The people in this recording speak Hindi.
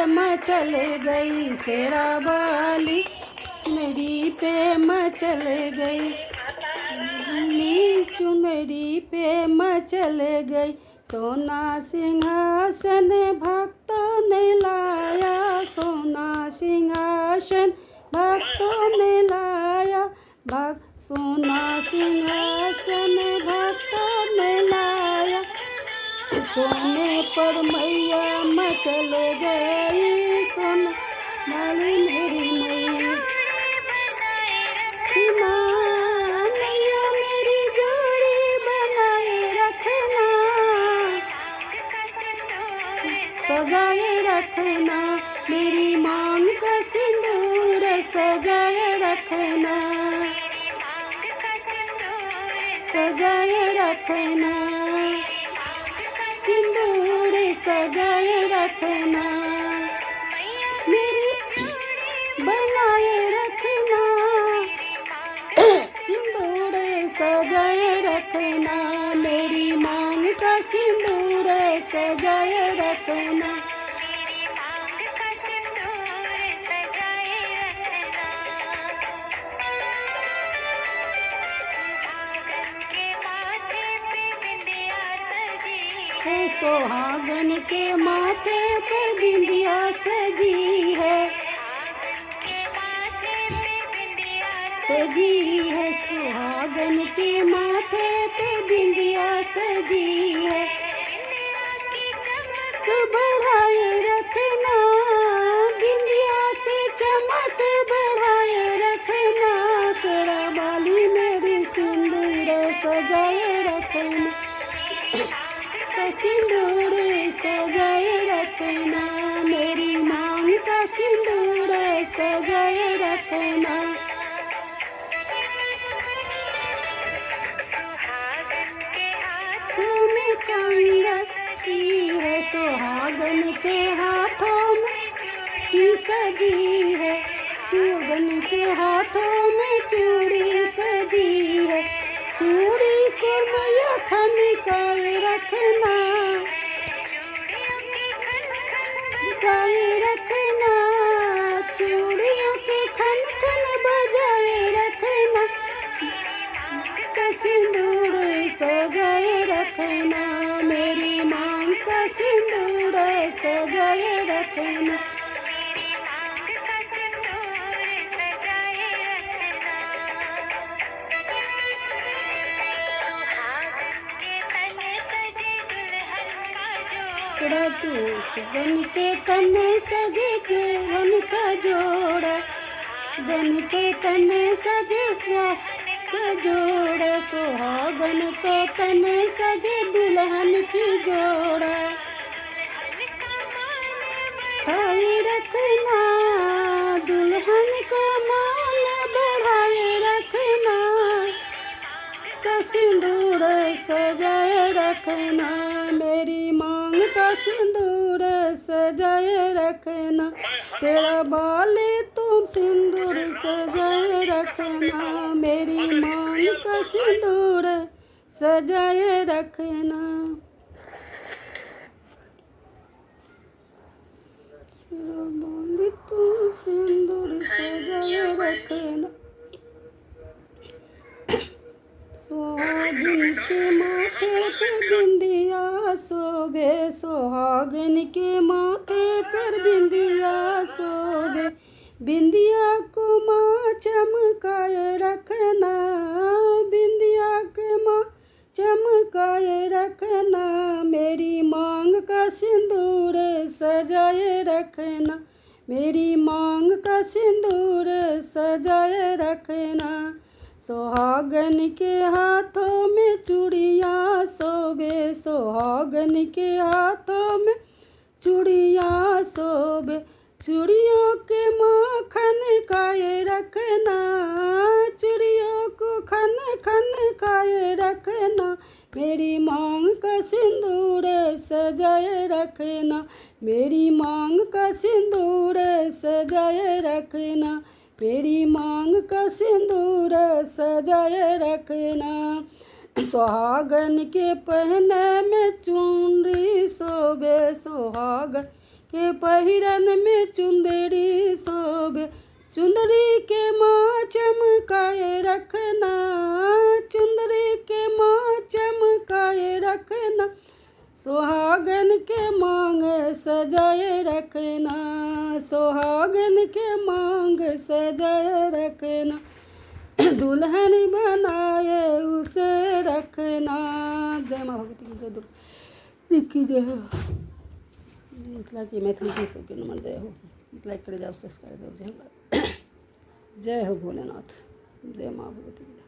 मचल गई, शेरा वाली चुनरी पे मचल गई, चुनरी पे मचल गई। सोना सिंहासन भक्तों ने लाया, सोना सिंहासन भक्तों ने लाया, सोना सिंहासन भक्तों ने लाया। सोने पर मैया मचल गई, सोना वाली मेरी मैया मेरी जोड़ी बनाए रखना, सजाए रखना, मेरी मांग का सिंदूर सजाए रखना, सजाए रखना, सिंदूर सजाए रखना, मेरी बनाए रखना, सिंदूर सजाए रखना, मेरी मांग का सिंदूर सजाए रखना। सुहागन के माथे पे बिंदिया सजी है, सजी है, सुहागन के माथे पे बिंदिया सजी है। चमक बढ़ाए रखना, बिंदिया की चमक बढ़ाए रखना, शेरा वाली मेरी सिंदूर सजाए रखना, सिंदूर सजाए रखना, मेरी मांग का सिंदूर सजाए रखना। सुहागन के हाथों में चांदी रखी है, सुहागन के हाथों में सजी है, सुहागन के हाथों में चूड़ी सजी है, चूड़ी को मैया खनकाए रखना, बजाए रखना, चूड़ियों के खन खन बजाए रखना, का सिंदूर सजाए रखना, मेरी मांग का सिंदूर सजाए रखना। बन के कन्ने सजे दुल्हन का जोड़ा, बन के कन्ने सजे का जोड़ा, सुहागन को कन्ने सजे दुल्हन की जोड़ा। बढ़ाए रखना, दुल्हन का मान बढ़ाए रखना, का सिंदूर सजाए रखना, मेरी मांग का सिंदूर सजाए रखना, शेरा वाली तुम सिंदूर सजाए रखना, मेरी मांग का सिंदूर सजाए रखना, शेरा वाली तुम सिंदूर सजाए रखना। सुहागन के माथे पे बिंदिया शोभे, सुहागन के माथे पर बिंदिया शोभे, बिंदिया को माँ चमकाए रखना, बिंदिया के माँ चमकाए रखना, मेरी मांग का सिंदूर सजाए रखना, मेरी मांग का सिंदूर सजाए रखना। सुहागन के हाथों में चूड़ियाँ शोभे, सुहागन के हाथों में चूड़ियाँ शोभे, चूड़ियों के माखन खाए रखना, चूड़ियों को खन खन खाए रखना, मेरी मांग का सिंदूर सजाए रखना, मेरी मांग का सिंदूर सजाए रखना, मेरी मांग का सिंदूर सजाए रखना। सुहागन के पहने में चुनरी शोभे, सुहागन के पहिरन में चुंदड़ी शोभे, चुंदड़ी के माँ चमकाए रखना, चुंदड़ी के माँ चमकाए रखना, सुहागन के मांग सजाए रखना, सुहागन के मांग सजाए रखना, दुल्हन बनाए उसे रखना। जय माँ भगवती की, जय दुर्गा की जय हो। मतलब कि मैथिली गीत सबके नमन जय हो। लाइक करे जाओ, सब्सक्राइब करो। जय हो, जय हो भोलेनाथ, जय माँ भगवती।